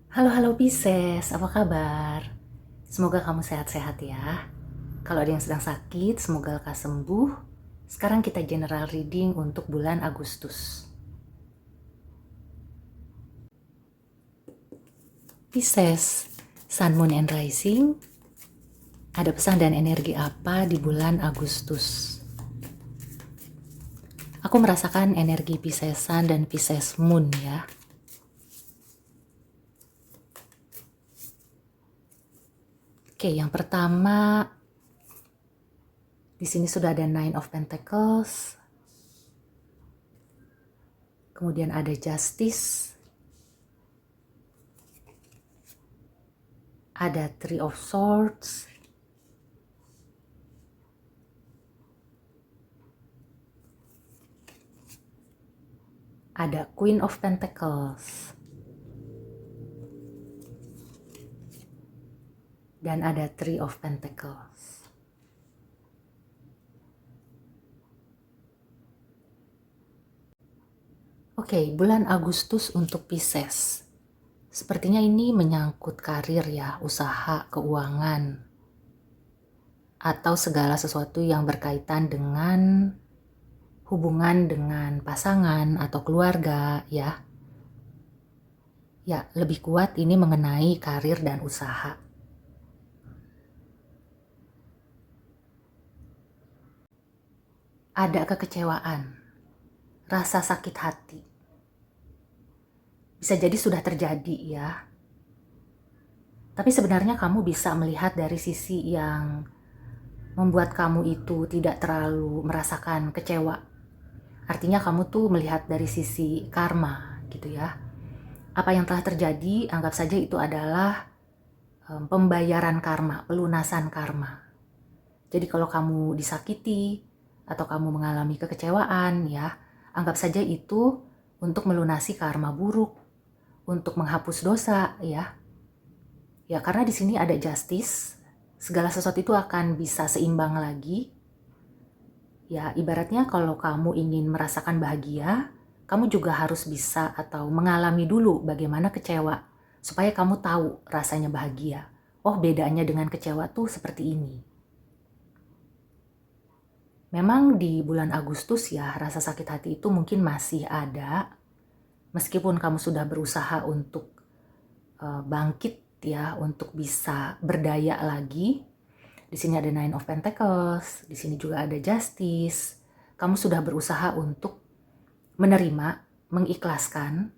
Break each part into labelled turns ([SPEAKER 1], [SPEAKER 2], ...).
[SPEAKER 1] Halo halo Pisces, apa kabar? Semoga kamu sehat-sehat ya. Kalau ada yang sedang sakit, semoga lekas sembuh. Sekarang kita general reading untuk bulan Agustus. Pisces, Sun, Moon, and Rising. Ada pesan dan energi apa di bulan Agustus? Aku merasakan energi Pisces Sun dan Pisces Moon ya. Oke, yang pertama di sini sudah ada Nine of Pentacles. Kemudian ada Justice. Ada Three of Swords. Ada Queen of Pentacles. Dan ada Three of Pentacles. Oke, bulan Agustus untuk Pisces. Sepertinya ini menyangkut karir ya, usaha, keuangan, atau segala sesuatu yang berkaitan dengan hubungan dengan pasangan atau keluarga ya. Ya, lebih kuat ini mengenai karir dan usaha. Ada kekecewaan, rasa sakit hati. Bisa jadi sudah terjadi ya. Tapi sebenarnya kamu bisa melihat dari sisi yang membuat kamu itu tidak terlalu merasakan kecewa. Artinya kamu tuh melihat dari sisi karma gitu ya. Apa yang telah terjadi, anggap saja itu adalah pembayaran karma, pelunasan karma. Jadi kalau kamu disakiti atau kamu mengalami kekecewaan ya, anggap saja itu untuk melunasi karma buruk, untuk menghapus dosa ya. Ya karena di sini ada justice, segala sesuatu itu akan bisa seimbang lagi. Ya ibaratnya kalau kamu ingin merasakan bahagia, kamu juga harus bisa atau mengalami dulu bagaimana kecewa, supaya kamu tahu rasanya bahagia. Oh bedanya dengan kecewa tuh seperti ini. Memang di bulan Agustus ya rasa sakit hati itu mungkin masih ada. Meskipun kamu sudah berusaha untuk bangkit ya, untuk bisa berdaya lagi. Di sini ada Nine of Pentacles, di sini juga ada Justice. Kamu sudah berusaha untuk menerima, mengikhlaskan.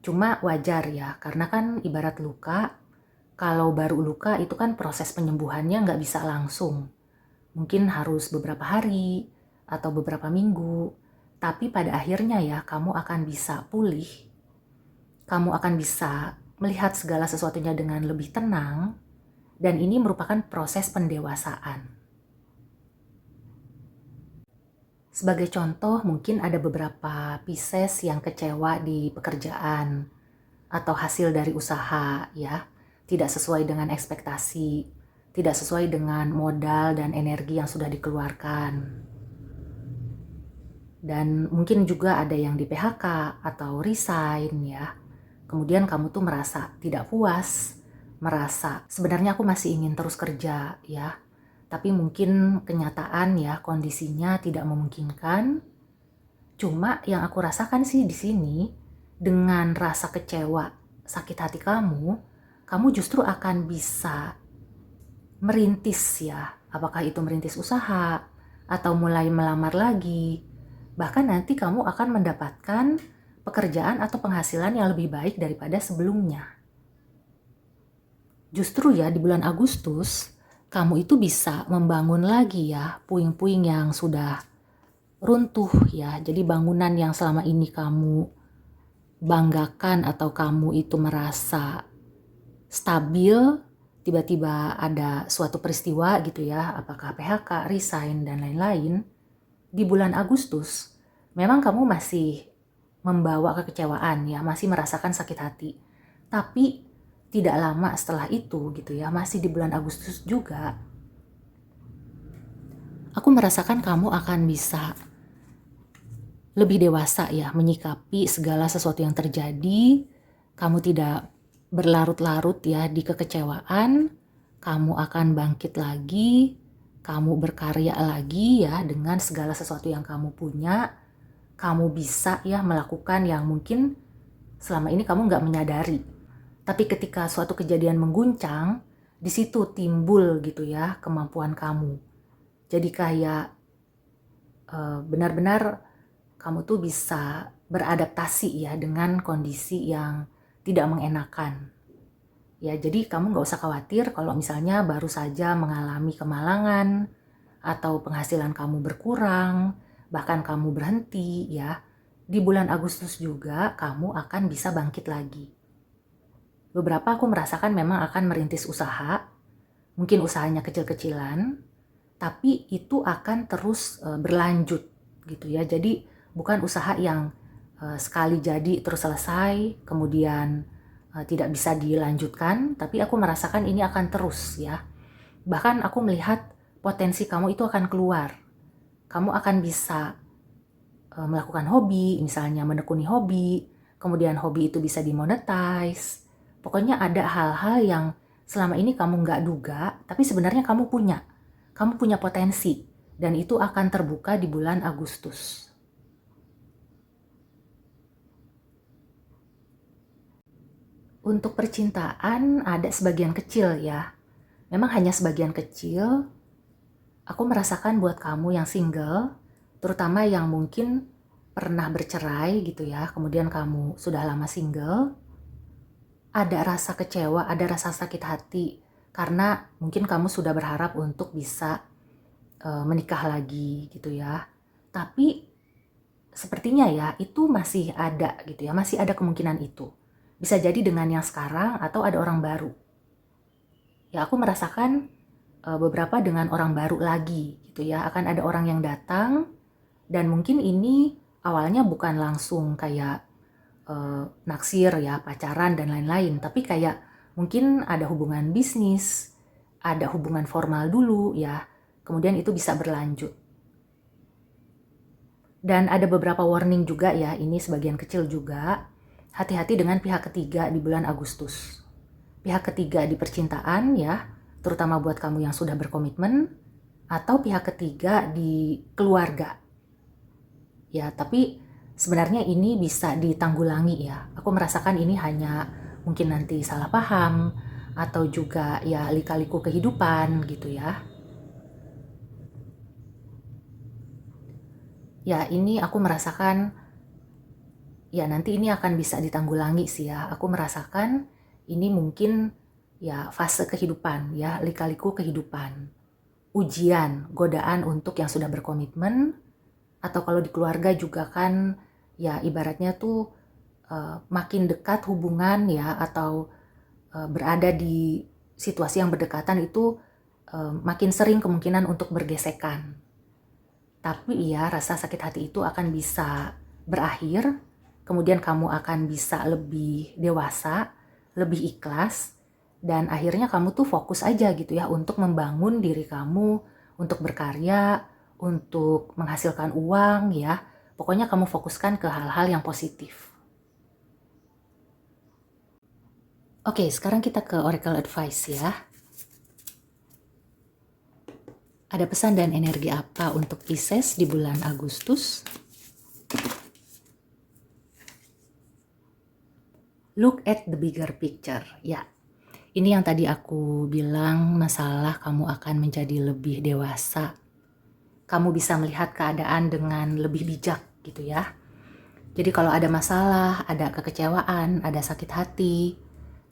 [SPEAKER 1] Cuma wajar ya, karena kan ibarat luka, kalau baru luka itu kan proses penyembuhannya nggak bisa langsung. Mungkin harus beberapa hari atau beberapa minggu. Tapi pada akhirnya ya kamu akan bisa pulih. Kamu akan bisa melihat segala sesuatunya dengan lebih tenang. Dan ini merupakan proses pendewasaan. Sebagai contoh, mungkin ada beberapa Pisces yang kecewa di pekerjaan atau hasil dari usaha ya, tidak sesuai dengan ekspektasi, tidak sesuai dengan modal dan energi yang sudah dikeluarkan. Dan mungkin juga ada yang di PHK atau resign ya. Kemudian kamu tuh merasa tidak puas, merasa sebenarnya aku masih ingin terus kerja ya. Tapi mungkin kenyataan ya kondisinya tidak memungkinkan. Cuma yang aku rasakan sih di sini dengan rasa kecewa, sakit hati kamu justru akan bisa merintis ya. Apakah itu merintis usaha atau mulai melamar lagi. Bahkan nanti kamu akan mendapatkan pekerjaan atau penghasilan yang lebih baik daripada sebelumnya. Justru ya di bulan Agustus kamu itu bisa membangun lagi ya puing-puing yang sudah runtuh ya. Jadi bangunan yang selama ini kamu banggakan atau kamu itu merasa stabil, tiba-tiba ada suatu peristiwa gitu ya, apakah PHK, resign dan lain-lain. Di bulan Agustus memang kamu masih membawa kekecewaan ya, masih merasakan sakit hati. Tapi tidak lama setelah itu gitu ya, masih di bulan Agustus juga, aku merasakan kamu akan bisa lebih dewasa ya, menyikapi segala sesuatu yang terjadi. Kamu tidak berlarut-larut ya di kekecewaan, kamu akan bangkit lagi, kamu berkarya lagi ya dengan segala sesuatu yang kamu punya. Kamu bisa ya melakukan yang mungkin selama ini kamu nggak menyadari. Tapi ketika suatu kejadian mengguncang, di situ timbul gitu ya kemampuan kamu. Jadi kayak benar-benar kamu tuh bisa beradaptasi ya dengan kondisi yang tidak mengenakan. Ya, jadi kamu nggak usah khawatir kalau misalnya baru saja mengalami kemalangan atau penghasilan kamu berkurang, bahkan kamu berhenti ya. Di bulan Agustus juga kamu akan bisa bangkit lagi. Beberapa aku merasakan memang akan merintis usaha, mungkin usahanya kecil-kecilan, tapi itu akan terus berlanjut gitu ya. Jadi bukan usaha yang sekali jadi terus selesai, kemudian tidak bisa dilanjutkan, tapi aku merasakan ini akan terus ya. Bahkan aku melihat potensi kamu itu akan keluar. Kamu akan bisa melakukan hobi, misalnya menekuni hobi, kemudian hobi itu bisa dimonetize. Pokoknya ada hal-hal yang selama ini kamu nggak duga, tapi sebenarnya kamu punya. Kamu punya potensi, dan itu akan terbuka di bulan Agustus. Untuk percintaan ada sebagian kecil ya. Memang hanya sebagian kecil. Aku merasakan buat kamu yang single, terutama yang mungkin pernah bercerai gitu ya, kemudian kamu sudah lama single, ada rasa kecewa, ada rasa sakit hati, karena mungkin kamu sudah berharap untuk bisa menikah lagi gitu ya. Tapi sepertinya ya itu masih ada gitu ya, masih ada kemungkinan itu. Bisa jadi dengan yang sekarang atau ada orang baru. Ya aku merasakan beberapa dengan orang baru lagi gitu ya, akan ada orang yang datang dan mungkin ini awalnya bukan langsung kayak naksir ya, pacaran dan lain-lain, tapi kayak mungkin ada hubungan bisnis, ada hubungan formal dulu ya, kemudian itu bisa berlanjut. Dan ada beberapa warning juga ya, ini sebagian kecil juga, hati-hati dengan pihak ketiga di bulan Agustus. Pihak ketiga di percintaan ya, terutama buat kamu yang sudah berkomitmen, atau pihak ketiga di keluarga. Ya, tapi sebenarnya ini bisa ditanggulangi ya. Aku merasakan ini hanya mungkin nanti salah paham, atau juga ya lika-liku kehidupan gitu ya. Ya, ini aku merasakan ya nanti ini akan bisa ditanggulangi sih ya. Aku merasakan ini mungkin ya fase kehidupan ya, lika-liku kehidupan. Ujian, godaan untuk yang sudah berkomitmen, atau kalau di keluarga juga kan ya ibaratnya tuh makin dekat hubungan ya, atau berada di situasi yang berdekatan itu makin sering kemungkinan untuk bergesekan. Tapi ya rasa sakit hati itu akan bisa berakhir, kemudian kamu akan bisa lebih dewasa, lebih ikhlas, dan akhirnya kamu tuh fokus aja gitu ya untuk membangun diri kamu, untuk berkarya, untuk menghasilkan uang ya. Pokoknya kamu fokuskan ke hal-hal yang positif. Oke, sekarang kita ke Oracle Advice ya. Ada pesan dan energi apa untuk Pisces di bulan Agustus? Look at the bigger picture. Ya, ini yang tadi aku bilang masalah kamu akan menjadi lebih dewasa. Kamu bisa melihat keadaan dengan lebih bijak gitu ya. Jadi kalau ada masalah, ada kekecewaan, ada sakit hati,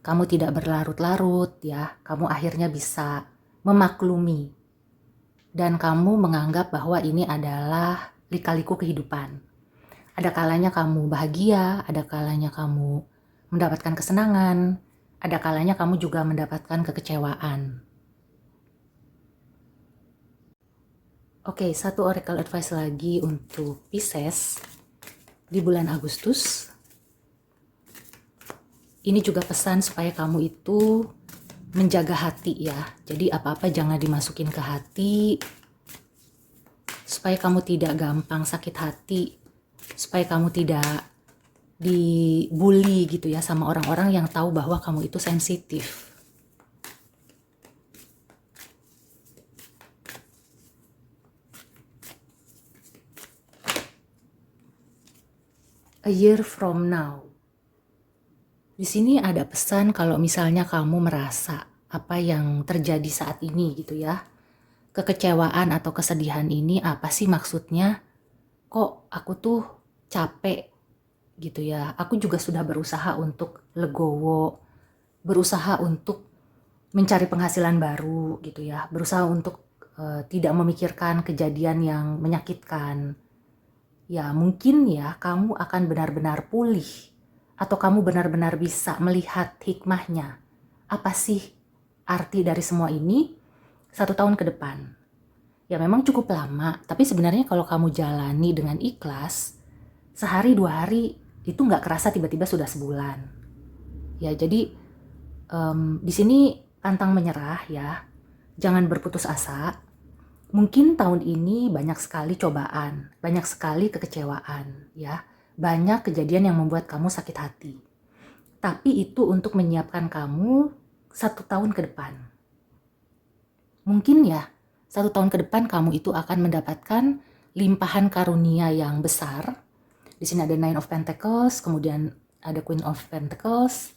[SPEAKER 1] kamu tidak berlarut-larut ya. Kamu akhirnya bisa memaklumi. Dan kamu menganggap bahwa ini adalah lika-liku kehidupan. Ada kalanya kamu bahagia, ada kalanya kamu mendapatkan kesenangan, ada kalanya kamu juga mendapatkan kekecewaan. Oke, satu Oracle Advice lagi untuk Pisces di bulan Agustus. Ini juga pesan supaya kamu itu menjaga hati ya. Jadi apa-apa jangan dimasukin ke hati, supaya kamu tidak gampang sakit hati, supaya kamu tidak dibully gitu ya sama orang-orang yang tahu bahwa kamu itu sensitif. A year from now. Di sini ada pesan kalau misalnya kamu merasa apa yang terjadi saat ini gitu ya. Kekecewaan atau kesedihan ini apa sih maksudnya? Kok aku tuh capek gitu ya. Aku juga sudah berusaha untuk legowo, berusaha untuk mencari penghasilan baru gitu ya. Berusaha untuk tidak memikirkan kejadian yang menyakitkan. Ya mungkin ya kamu akan benar-benar pulih atau kamu benar-benar bisa melihat hikmahnya. Apa sih arti dari semua ini 1 tahun ke depan? Ya memang cukup lama, tapi sebenarnya kalau kamu jalani dengan ikhlas, sehari 2 hari itu nggak kerasa tiba-tiba sudah sebulan. Ya jadi di sini pantang menyerah ya, jangan berputus asa. Mungkin tahun ini banyak sekali cobaan, banyak sekali kekecewaan, ya. Banyak kejadian yang membuat kamu sakit hati. Tapi itu untuk menyiapkan kamu 1 tahun ke depan. Mungkin ya, 1 tahun ke depan kamu itu akan mendapatkan limpahan karunia yang besar. Di sini ada Nine of Pentacles, kemudian ada Queen of Pentacles.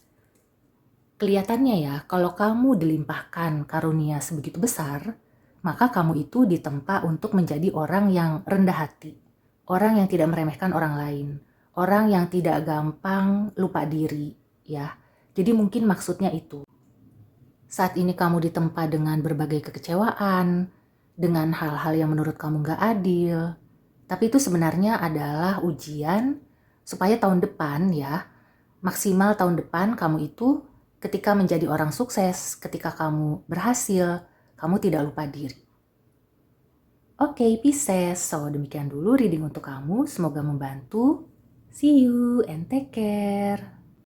[SPEAKER 1] Kelihatannya ya, kalau kamu dilimpahkan karunia sebegitu besar, maka kamu itu ditempa untuk menjadi orang yang rendah hati, orang yang tidak meremehkan orang lain, orang yang tidak gampang lupa diri, ya. Jadi mungkin maksudnya itu. Saat ini kamu ditempa dengan berbagai kekecewaan, dengan hal-hal yang menurut kamu gak adil, tapi itu sebenarnya adalah ujian supaya tahun depan ya, maksimal tahun depan kamu itu ketika menjadi orang sukses, ketika kamu berhasil, kamu tidak lupa diri. Oke, Pisces. So, demikian dulu reading untuk kamu. Semoga membantu. See you and take care.